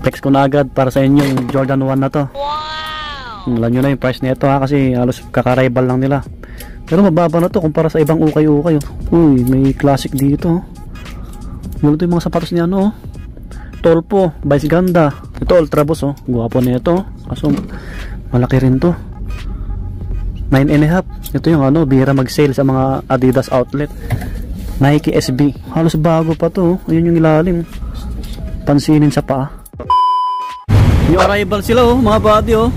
Flex ko na agad para sa inyo yung Jordan 1 na to. Wow! Alam nyo na yung price nito ha, kasi halos kakarival lang nila. Pero mababa na to kumpara sa ibang ukay-ukay. Uy, may classic dito. Yun ito yung mga sapatos niya ano. Tolpo, Vice Ganda. Ito Ultra Boost oh. Guwapo na ito. Kaso malaki rin to. 9.5. Ito yung ano, bihira mag-sale sa mga Adidas outlet. Nike SB. Halos bago pa to. Ayun yung ilalim. Pansinin sa paa. Yung arrival sila oh, mga buddy oh.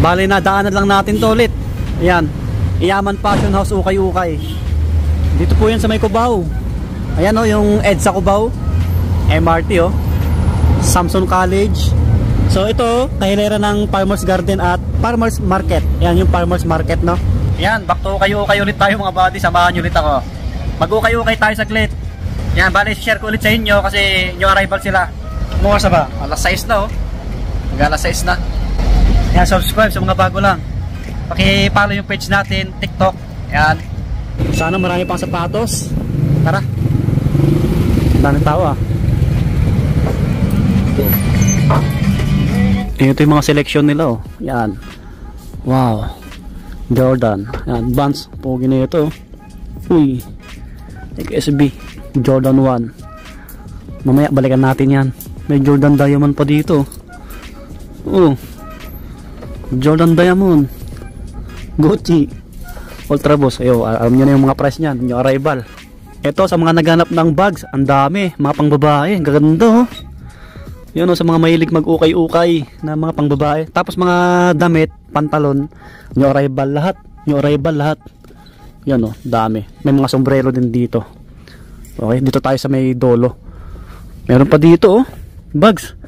Bali na, daanan lang natin to ulit. Ayan. Iyaman Fashion House ukay-ukay. Dito po yan sa may Cubao. Ayan oh, yung EDSA Cubao. MRT oh. Samson College. So ito, kahilera ng Farmers Garden at Farmers Market. Ayan yung Farmers Market no. Ayan, back to ukay-ukay ulit tayo mga buddy. Samahan nyo ulit ako. Mag-ukay-ukay tayo saglit. Ayan, bali share ko ulit sa inyo kasi new arrival sila. Kumuha ba? Alas 6 na oh. Mag-alas 6 na. Ayan, subscribe sa mga bago lang. Paki-follow yung page natin, TikTok. Ayan. Sana marami pang sapatos. Tara. Daming tao ah. Ito yung mga selection nila oh. Yan. Wow. Jordan. Yan. Vans. Pogi na ito. Uy. SB. Jordan 1. Mamaya balikan natin yan. May Jordan Diamond pa dito. Oh. Jordan Diamond. Gucci. Ultra Boost. Ayo, alam nyo na yung mga price nyan. Yung arrival. Ito sa mga naghanap ng bags. Ang dami. Mga pang babae. Gaganda oh. Yun o, sa mga mahilig mag-ukay-ukay na mga pangbabae. Tapos mga damit, pantalon, new arrival lahat. New arrival lahat. Yan o, dami. May mga sombrero din dito. Okay, dito tayo sa may dolo. Meron pa dito o, bags.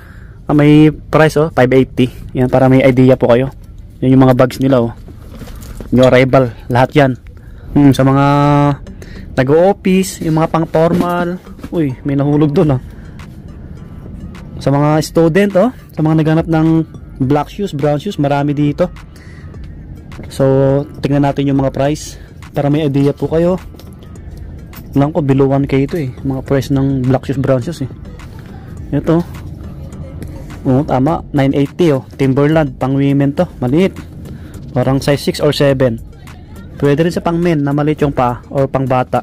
May price o, 580. Yan, para may idea po kayo. Yan yung mga bags nila o. New arrival, lahat yan. Sa mga nag-o-office, yung mga pang-formal. Uy, may nahulog doon o. Sa mga student oh, sa mga naghanap ng black shoes, brown shoes, marami dito. So, tingnan natin yung mga price para may idea po kayo. Alam ko below 1k ito eh, mga price ng black shoes, brown shoes eh. Ito. Oh, tama, 980 oh. Timberland, pang women to, maliit. Parang size 6 or 7. Pwede rin sa pang men na maliit yung pa or pang bata.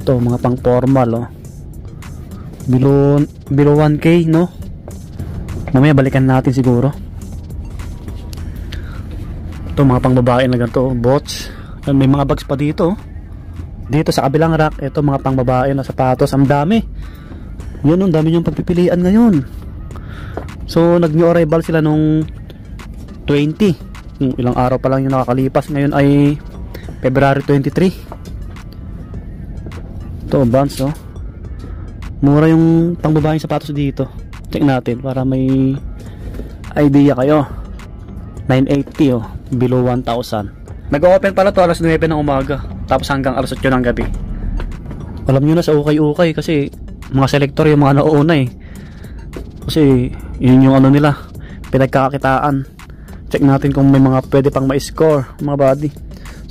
Ito, mga pang formal oh. Below 1k no. Mamaya balikan natin siguro. Ito mga pang babae na ganito, bots. May mga bags pa dito. Dito sa kabilang rack, ito mga pang babae na sapatos. Ang dami. Yun, ang dami yung pagpipilian ngayon. So nag-new arrival sila nung 20. Yung ilang araw pa lang yung nakakalipas. Ngayon ay February 23. Ito, Vans no. Mura yung pangbabaeng sapatos dito. Check natin para may idea kayo. 980 oh, below 1,000. Nag-open pala to alas 9 ng umaga, tapos hanggang alas 8 ng gabi. Alam nyo na sa ukay-ukay kasi mga selector yung mga nauuna eh. Kasi yun yung ano nila, pinagkakakitaan. Check natin kung may mga pwede pang ma-score mga buddy.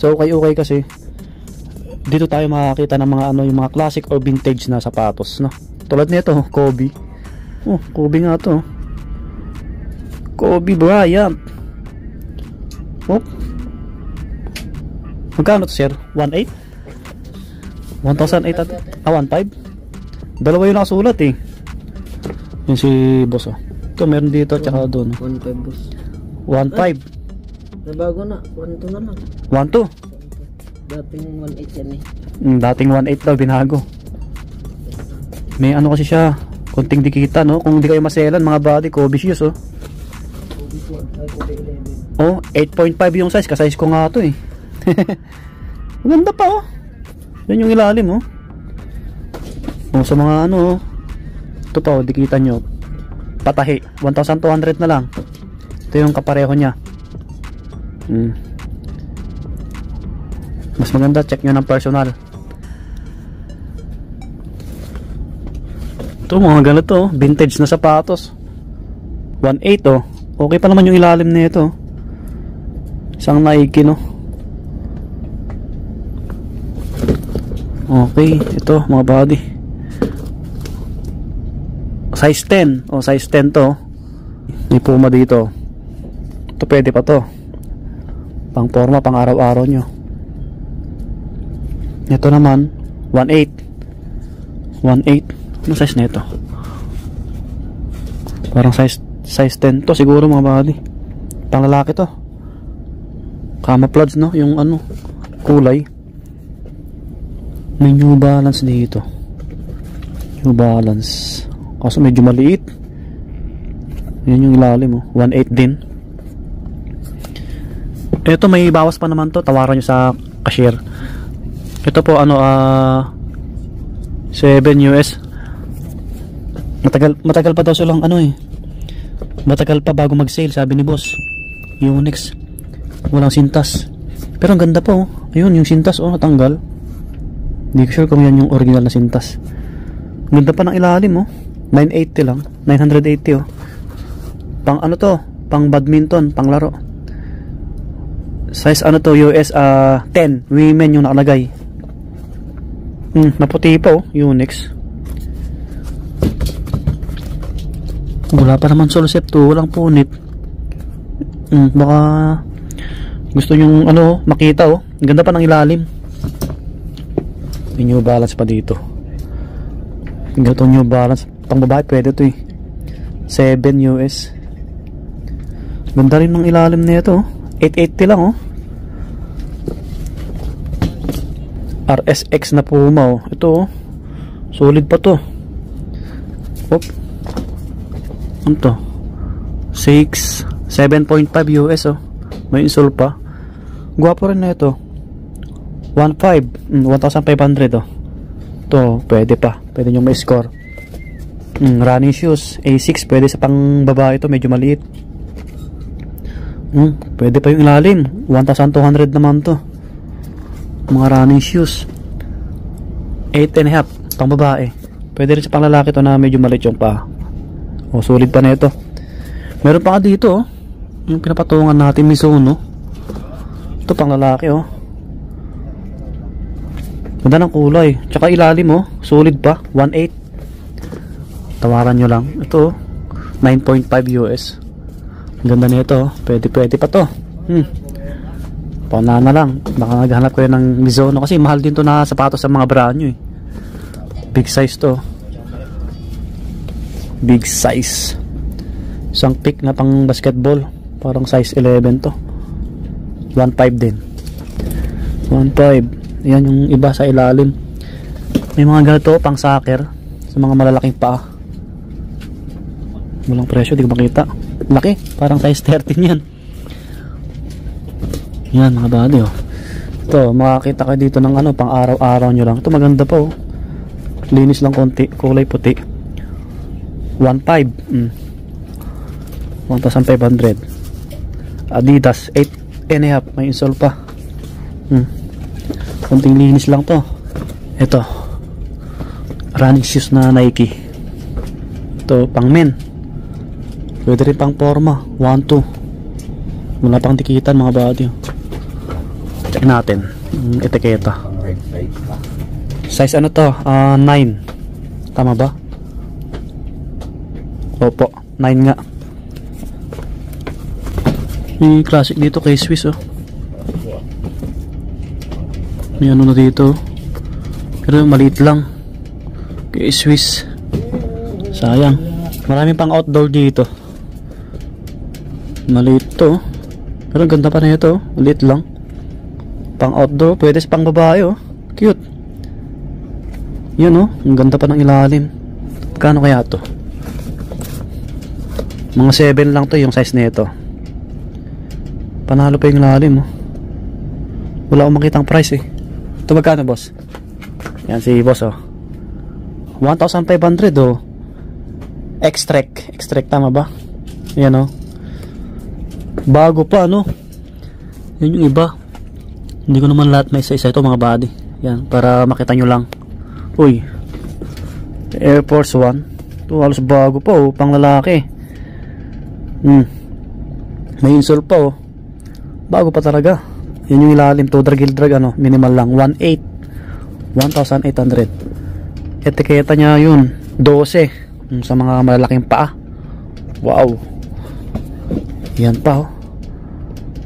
So ukay-ukay kasi dito tayo makakita ng mga ano, yung mga classic or vintage na sapatos no. Tulad nito Kobe. Oh, Kobe nga to. Kobe Bryant. Oh. Magkano to sir? 1.8? 1,800? 1.5? Dalawa yung nakasulat eh. Yun si boss oh. Ito meron dito tsaka doon. 1.5 boss. 1.5. Nabago na. 1.2 na lang. 1.2? Dating 1.8 yan eh. Dating 1.8 daw, binago. May ano kasi siya, konting dikita no. Kung hindi kayo maselan mga body, Kobe shoes oh. Oh, 8.5 yung size, ka-size ko nga to eh. Maganda pa oh. Yan yung ilalim oh. Oh, sa mga ano oh. Ito pa oh, dikita nyo. Patahi, 1,200 na lang. Ito yung kapareho niya. Mas maganda, check nyo ng personal. Ito mga ganito, vintage na sapatos. 1.8 oh. Okay pa naman yung ilalim na ito. Isang Nike no. Okay, ito mga body. Size 10. O, size 10 to. May Puma dito. Ito pwede pa to. Pang forma, pang araw-araw nyo. Ito naman 1.8. 1.8. Ano size na ito? Parang size 10 to siguro mga buddy. Pang lalaki to. Camouflage, no? Yung ano, kulay. May New Balance dito. New Balance. Kaso medyo maliit. Yan yung ilalim, oh. 1.8 din. Ito may bawas pa naman to. Tawaran nyo sa cashier. Ito po ano, 7 US. Matagal pa daw silang ano eh. Matagal pa bago mag-sale, sabi ni boss. Unix. Walang sintas. Pero ang ganda pa, oh. Ayun, yung sintas, oh, natanggal. Hindi ko sure kung yan yung original na sintas. Ganda pa ng ilalim, oh. 980 lang. 980, oh. Pang ano to? Pang badminton, pang laro. Size ano to? US 10. Women yung nakalagay. Maputi pa, oh. Unix. Wala pa naman Solcept to. Walang punit. Baka gusto nyong ano, makita, oh. Ganda pa ng ilalim. May New Balance pa dito. Ganito New Balance. Pang babae pwede to eh. 7 US. Ganda rin ng ilalim nito, oh. 880 lang, oh. RSX na Puma, oh. Ito, oh. Solid pa to. Op. Ano to? 7.5 US, oh. May insole pa. Gwapo rin na ito. 1,500, oh. Ito, pwede pa. Pwede nyo may score. Running shoes. A6, pwede sa pang babae ito. Medyo maliit. Pwede pa yung ilalim. 1,200 naman to. Mga running shoes. 8.5, pang babae. Pwede rin sa pang lalaki to na medyo maliit yung pa. O, solid pa na ito. Meron pa nga dito, oh. Yung pinapatungan natin Mizuno. Ito pang lalaki, oh. Ganda ng kulay. Tsaka ilalim, oh. Solid pa. 1.8. Tawaran nyo lang. Ito, 9.5 US. Ganda nito, oh. Pwede pa to. Pauna na lang. Baka naghanap ko yun ng Mizuno. Kasi mahal din to na sapatos sa mga brand nyo, eh. Big size to. Big size. Isang pick na pang basketball. Parang size 11 to. 1.5 din. 1.5. Yan yung iba sa ilalim. May mga ganito pang soccer. Sa mga malalaking paa. Walang presyo, di ko makita. Laki, parang size 13 yan. Yan mga buddy, oh. Ito, makakita kayo dito ng ano, pang araw-araw nyo lang. Ito maganda po, oh. Linis lang konti, kulay puti. 1.5. 1,500. Adidas 8.5, may insole pa. Konting linis lang to. Ito, running shoes na Nike. Ito pang men. Pwede rin pang forma. 1.2. Wala pang tikitan mga buddy. Check natin yung etiketa. Size ano to? 9. Tama ba? Opo, 9 nga. May classic dito kay Swiss, oh. May ano na dito. Pero maliit lang. Kay Swiss. Sayang. Marami pang outdoor dito. Maliit to. Pero ganda pa na ito. Maliit lang. Pang outdoor. Pwede sa pang babae, oh. Cute. Yan, oh. Ang ganda pa ng ilalim. Kano kaya to? Mga 7 lang to yung size nito. Panalo pa yung ilalim, oh. Wala akong makitang price, eh. Ito magkano, boss? Yan si boss, oh. 1,500, oh. Extract tama ba? Yan, oh. Bago pa, ano? Yan yung iba. Hindi ko naman lahat may isa-isa ito, mga body. Yan, para makita nyo lang. Uy, Air Force 1. Ito halos bago pa, oh. Pang lalaki. May insole pa, oh. Bago pa talaga. Yan yung ilalim to, drag, ano, minimal lang. 1.8. 1,800. Etiketa niya yun 12. Sa mga malalaking paa. Wow. Yan pa, oh.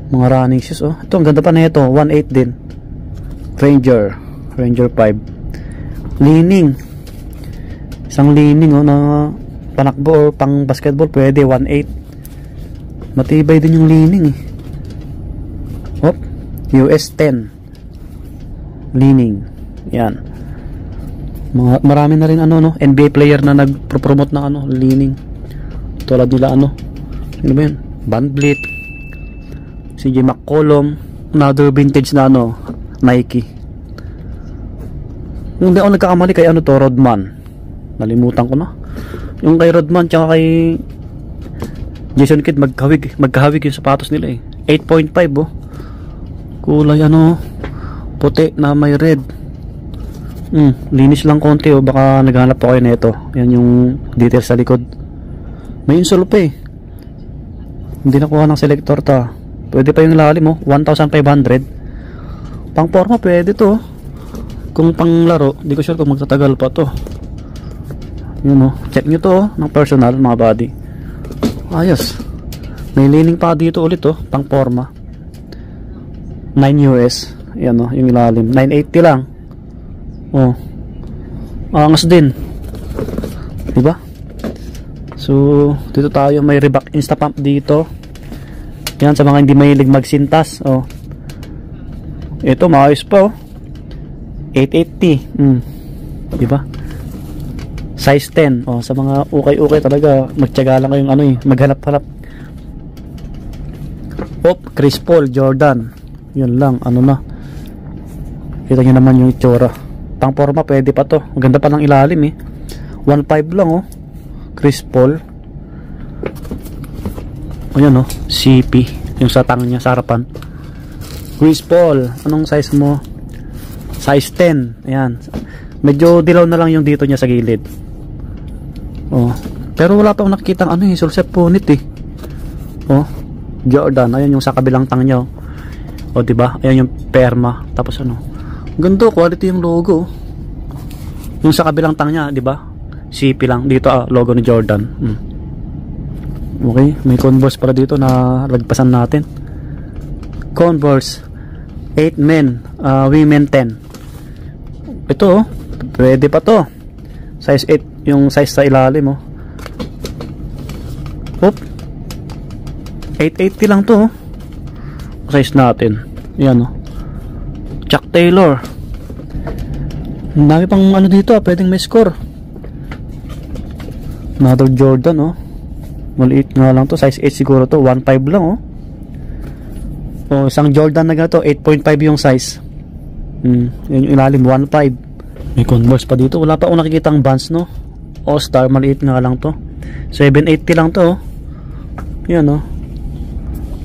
Mga running shoes, oh. Ito, ang ganda pa na ito. 1.8 din. Ranger 5. Leaning. Isang leaning, oh, na panakbo or pang basketball. Pwede, 1.8. Matibay din yung leaning, eh. Hop. US 10. Leaning. Yan. Marami na rin ano, no, NBA player na nagpo-promote ng ano, leaning. Tulad nila ano. Ano ba yan? Van Vliet. CJ McCollum. Another vintage na ano, Nike. Yung di ako nagkakamali kay ano to, Rodman. Nalimutan ko na. Yung kay Rodman tsaka kay Jason Kidd, magkahawig yung sapatos nila, eh. 8.5, oh. Kulay ano, puti na may red. Linis lang konti, oh. Baka naghanap po kayo nito. Yan yung details sa likod. May insole pa, eh. Hindi nakuha ng selector ta. Pwede pa yung lalim, oh. 1,500. Pang forma pwede to. Kung pang laro, di ko sure kung magtatagal pa to. Yun, oh. Check nyo to, oh, ng personal, mga body. Ayos. May leaning pa dito ulit, oh. Pang forma. 9 US. Yan, oh, yung ilalim. 980 lang. Oh. Angas din. Diba? So, dito tayo. May Reebok Instapump dito. Yan, sa mga hindi mahilig magsintas. Oh. Ito, maayos pa, oh. 880. Diba? Size 10. Oh, sa mga ukay-ukay talaga, magtiyaga lang kayong ano, eh, maghanap-hanap. Chris Paul, Jordan. Yun lang, ano na. Kita nyo naman yung itsura. Pang forma, pwede pa to. Maganda pa ng ilalim, eh. 1.5 lang, oh. Chris Paul. Ayan, oh. CP. Yung sa tang niya, sa harapan. Chris Paul. Anong size mo? Size 10. Ayan. Medyo dilaw na lang yung dito niya sa gilid. Oh. Pero wala pa akong nakikita ano, eh. Sulsep punit, eh. Oh. Jordan. Ayan yung sa kabilang tang niya, oh. O, diba? Ayan yung perma. Tapos ano? Ganda, quality yung logo. Yung sa kabilang tang niya, diba? CP lang. Dito, logo ni Jordan. Okay, may Converse para dito na lagpasan natin. Converse 8 men, women 10. Ito, oh. Pwede pa to. Size 8, yung size sa ilalim, oh. Hop. 880 lang to, oh. Size natin. Yan, oh. Chuck Taylor. Dami pang ano dito, pwedeng may score. Another Jordan, oh. Maliit nga lang to, size 8 siguro to. 1.5 lang, oh. Oh, isang Jordan na ganito, 8.5 yung size. Yan yung ilalim, 1.5. May Converse pa dito. Wala pa akong nakikitang Vans, no. All-Star, maliit nga lang to. 780 lang to, oh. Yan, oh.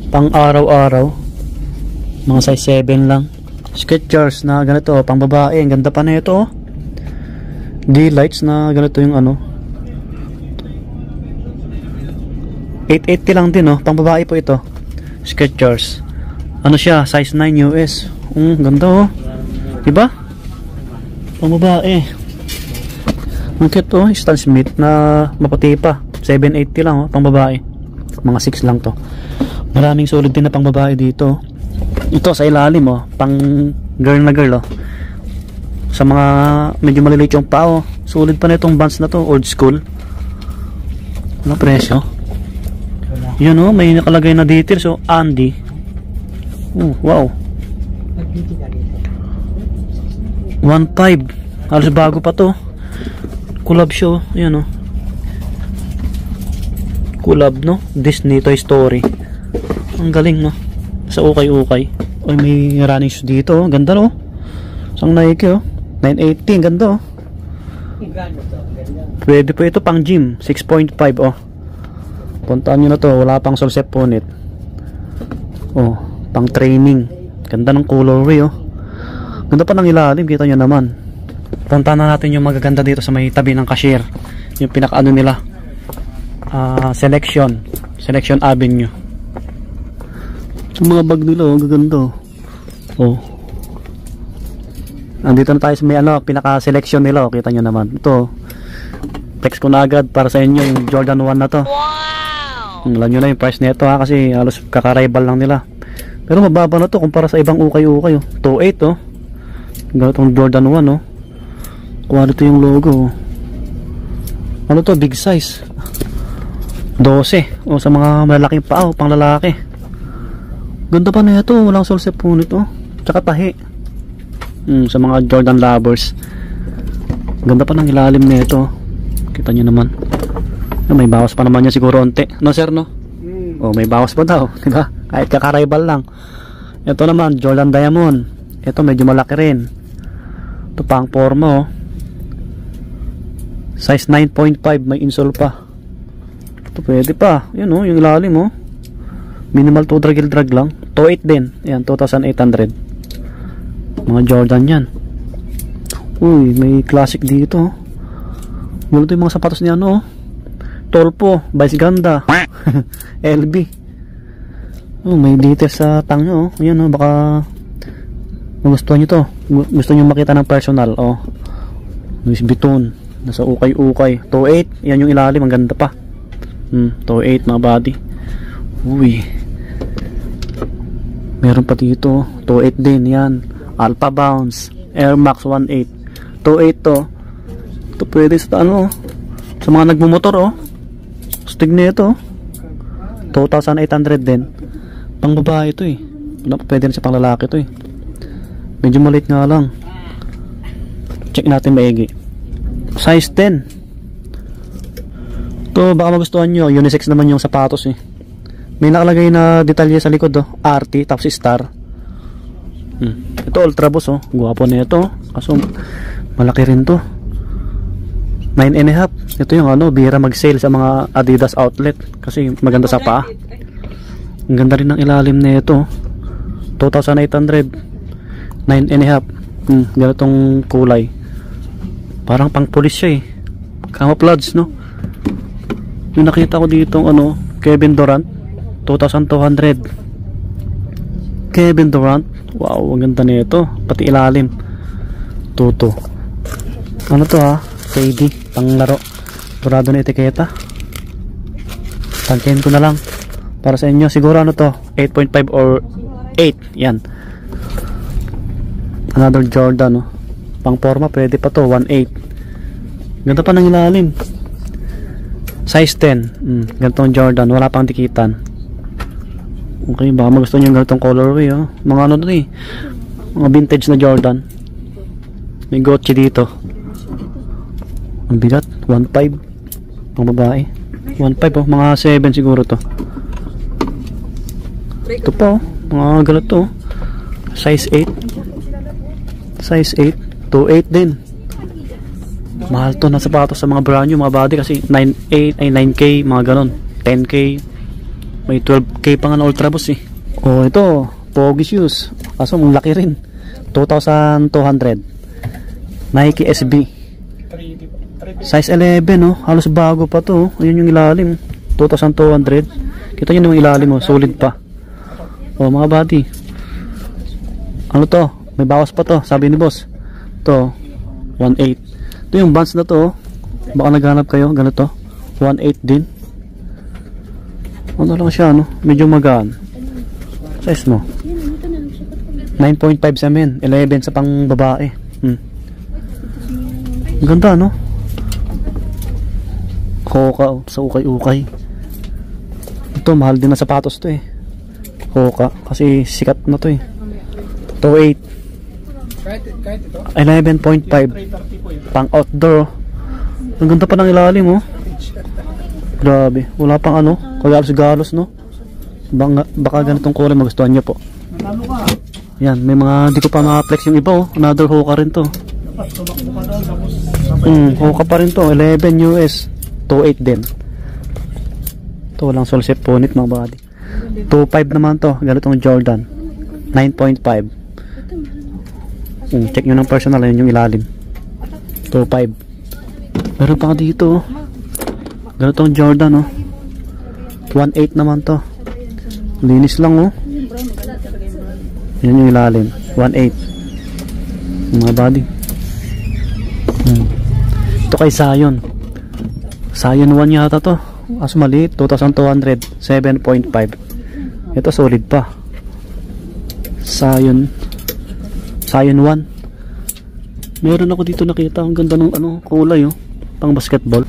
Pang araw-araw. Mga size 7 lang. Skechers na ganito, pang babae. Ang ganda pa na ito, oh. D-Lights na ganito yung ano. 880 lang din, oh. Pang babae po ito. Skechers. Ano siya? Size 9 US. Ganda, oh. Diba? Pang babae. Ang cute, oh. Stan Smith na maputi pa. 780 lang, oh. Pang babae. Mga 6 lang to. Maraming solid din na pang babae dito. Ito sa ilalim, oh. Pang girl na girl, oh. Sa mga medyo maliliit yung pao, solid pa na itong Vans na to. Old school. Ano presyo? Yun, oh. May nakalagay na details, oh. Andy. Wow. 1.5. Halos bago pa to. Collab siya, oh. Yan, oh. Collab, no? Disney Toy Story. Ang galing, no? Sa ukay-ukay. Oy, may running shoes dito, oh. Ganda, no? Isang Nike, oh. 980, ang ganda, oh. Pwede po ito pang gym. 6.5, oh. Puntaan nyo na to. Wala pang sulsep punit. Oh, pang training. Ganda ng colorway, oh. Ganda pa ng ilalim, kita nyo naman. Puntaan na natin yung magaganda dito sa may tabi ng cashier. Yung pinaka-ano nila. Selection Avenue. Yung mga bag nila, oh, gaganda, oh. Andito na tayo sa may ano, pinaka-selection nila, oh. Kita nyo naman. Ito, flex ko na agad para sa inyo yung Jordan 1 na to. Alam nyo na yung price nito ha, kasi halos kakarival lang nila. Pero mababa na to kumpara sa ibang ukay-ukay. 2.8 oh. Ganitong Jordan 1 oh. Quality yung logo oh. Ano to, big size 12 o sa mga malalaking paa, pang lalaki. Ganda pa na ito, walang solsep po nito, tsaka tahi. Sa mga Jordan lovers, ganda pa ng ilalim na ito. Kita nyo naman, may bawas pa naman yan siguro onte, no sir no? O may bawas pa daw, diba? Kahit kakarival lang. Ito naman Jordan Diamond, ito medyo malaki rin. Ito pang forma oh. Size 9.5, may insole pa. Ito pwede pa. Yan oh, yung ilalim oh. Minimal to drag lang. 2.8 din. Yan, 2,800. Mga Jordan yan. Uy, may classic dito oh. Ganito yung mga sapatos niya no oh. Tolpo, Vice Ganda. LB. Oh, may details sa tang nyo oh. Yan oh, baka magustuhan nyo to. Gusto nyo makita ng personal oh. Louis Vuitton. Nasa ukay-ukay. 2.8. Yan yung ilalim, ang ganda pa. 2.8 mga body. Uy, meron pa dito 2.8 din yan. Alpha Bounce Air Max 1.8. 2.8 to. Ito pwede sa ano, sa mga nagmumotor oh. Stig na ito 2,800 din. Pang babae ito eh. Pwede rin sa pang lalaki ito eh. Medyo maliit nga lang. Check natin maigi. Size 10. Ito baka magustuhan nyo, unisex naman yung sapatos eh. May nakalagay na detalye sa likod oh. RT tapos star. Ito Ultra Boost oh. Guwapo na ito. Kaso malaki rin to. 9.5. Ito yung ano, bihira mag-sale sa mga Adidas outlet kasi maganda sa paa. Ang ganda rin ng ilalim na ito. 2,800. 9.5. Ganitong kulay. Parang pang police siya eh. Camouflage no. Yung nakita ko dito ano, Kevin Durant 2,200. Kevin Durant. Wow, ang ganda nito. Pati ilalim. Tuto. Ano to ha? KD, panglaro. Turado na etiketa. Tangkin ko na lang. Para sa inyo, siguro ano to? 8.5 or 8. Yan. Another Jordan, no? Pang forma, pwede pa to. 1.8. Ganda pa ng ilalim. Size 10. Ganitong Jordan. Wala pang dikitan. Okay, baka magustuhan nyo yung ganitong colorway, oh. Mga ano to eh. Mga vintage na Jordan. May Gucci dito. Ang bigat, 1.5 pang babae. 1.5 oh, mga 7 siguro to. Ito pa oh, mga ganito oh. Size 8. Size 8, 2.8 din. Mahal to na sapatos sa mga brand new, mga body kasi 9.8 ay 9K, mga ganon. 10K. May 12K pa nga na Ultra Boost eh. Oh, ito, Pogi shoes. Kaso ang laki rin. 2,200. Nike SB. Size 11 oh, halos bago pa to oh. Ayun yung ilalim 2,200. Kita nyo yung ilalim oh, solid pa oh mga body. Ano to, may bawas pa to sabi ni boss. To 1.8. Ito yung bands na to oh. Baka naghanap kayo ganito 1.8 din. Ano lang siya no, medyo magaan. Size mo 9.5 sa men, 11 sa pang babae. Ganda no. Hoka sa ukay-ukay. Ito mahal din na sapatos to eh. Hoka kasi sikat na to eh. 2.8. 11.5 pang outdoor. Ang ganda pa ng ilalim oh. Grabe, wala pang ano, kagalos-galos no. Baka ganitong kulay magustuhan nyo po. Yan, may mga di ko pa ma-flex yung iba oh. Another Hoka rin to. Hoka pa rin to, 11 US. 2.8 din. Ito walang solsep punit mga body. 2.5 naman to, ganitong Jordan 9.5. Check nyo ng personal, ayun yung ilalim 2.5. Meron pa dito ganitong Jordan 1.8 naman to. Linis lang oh. Yun yung ilalim 1.8 mga body. Ito kay Zion Scion 1 yata to. As maliit, 2,200, 7.5. Ito solid pa. Scion 1. Meron ako dito nakita, ang ganda ng ano, kulay oh. Pang basketball.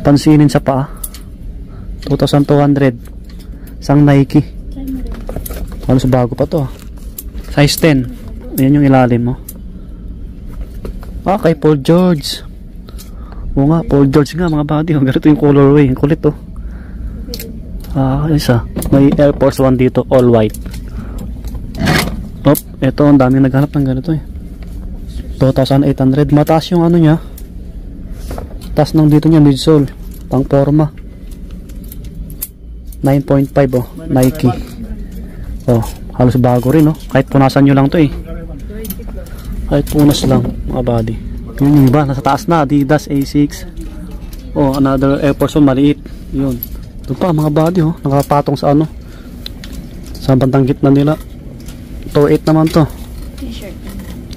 Pansinin sa paa. 2,200. Sang Nike. Halos bago pa to. Size 10. Ayan yung ilalim mo. Ah, kay Paul George. Oo nga, Paul George nga mga buddy. Ganito yung colorway. Kulit to. Ah, isa. May Air Force 1 dito, all white. Ito, ang daming naghanap ng ganito eh. 2,800. Mataas yung ano niya. Taas ng dito niya, midsole. Pang forma. 9.5 oh, Nike. Oh, halos bago rin oh. Kahit punasan nyo lang to eh. Kahit punas lang, mga buddy. Yun yung iba, nasa taas na. Adidas, A6. Oh, another Air Force 1, maliit. Yun. Ito pa, mga buddy oh. Nakapatong sa ano. Sa bantang gitna nila. 2.8 naman to. T-shirt.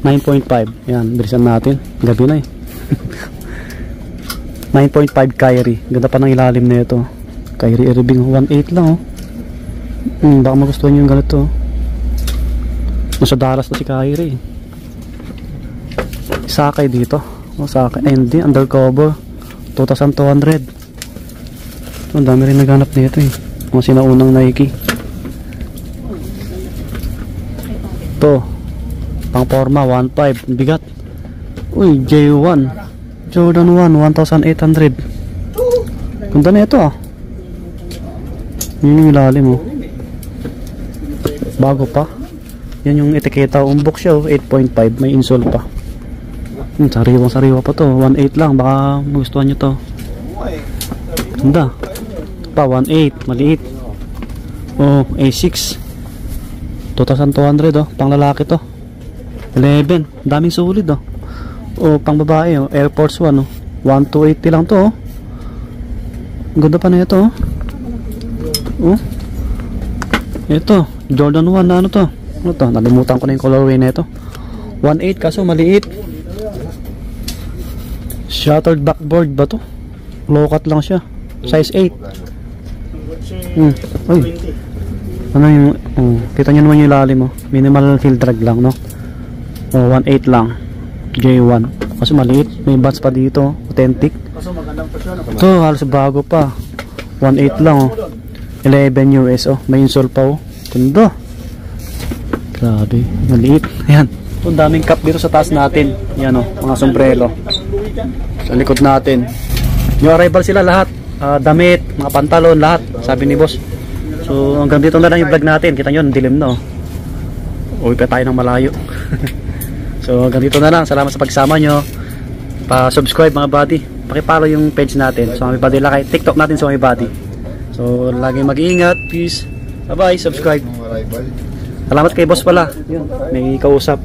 9.5. Yan, bilisan natin. Gabi na eh. 9.5 Kyrie. Ganda pa ng ilalim na ito. Kyrie Irving 1.8 lang oh. Baka magustuhan nyo yung ganito oh. Nasa Dallas na si Kyrie. Sakay dito. Oh, Sakay. Ay hindi, undercover. 2,200. Ang dami rin naghanap dito eh. Mga sinaunang Nike. Ito. Pang forma 1.5. Bigat. Uy, J1. Jordan 1, 1,800. Ganda na ito ah. Yun yung ilalim oh. Bago pa. Yan yung etiketa. Umbok siya oh. 8.5. May insole pa. Sariwang sariwa pa to. 1.8 lang. Baka magustuhan nyo to. Ganda. Pa 1.8. Maliit. Oh, A6. 2,200 oh. Pang lalaki to. 11. Daming solid oh. Oh, pang babae oh. Air Force 1 oh. 1,280 lang to oh. Ganda pa na ito oh. Oh. Ito, Jordan 1 na ano to? Ano to? Nalimutan ko na yung colorway na ito. 1.8 kaso maliit. Shattered backboard ba to? Low cut lang siya. Size 8. Uy. Ano yung kita nyo naman yung ilalim mo. Minimal field drag lang no. Oh, 1.8 lang. J1. Kasi maliit. May buds pa dito. Authentic. Ito halos bago pa. 1.8 lang oh. 11 US oh. May insole pa oh. Ganda. Grabe. Maliit. Ayan. Ang daming cup dito sa taas natin. Yan oh. Mga sombrero. Sa likod natin. New arrival sila lahat. Damit, mga pantalon, lahat. Sabi ni boss. So hanggang dito na lang yung vlog natin. Kita nyo, dilim na oh. Uwi pa tayo ng malayo. So hanggang dito na lang. Salamat sa pagsama nyo. Pa-subscribe mga buddy. Pakipollow yung page natin. So mga buddy lakay. TikTok natin sa mga buddy. So lagi mag-iingat. Peace. Bye bye. Subscribe. Salamat kay boss pala. Yun, may kausap.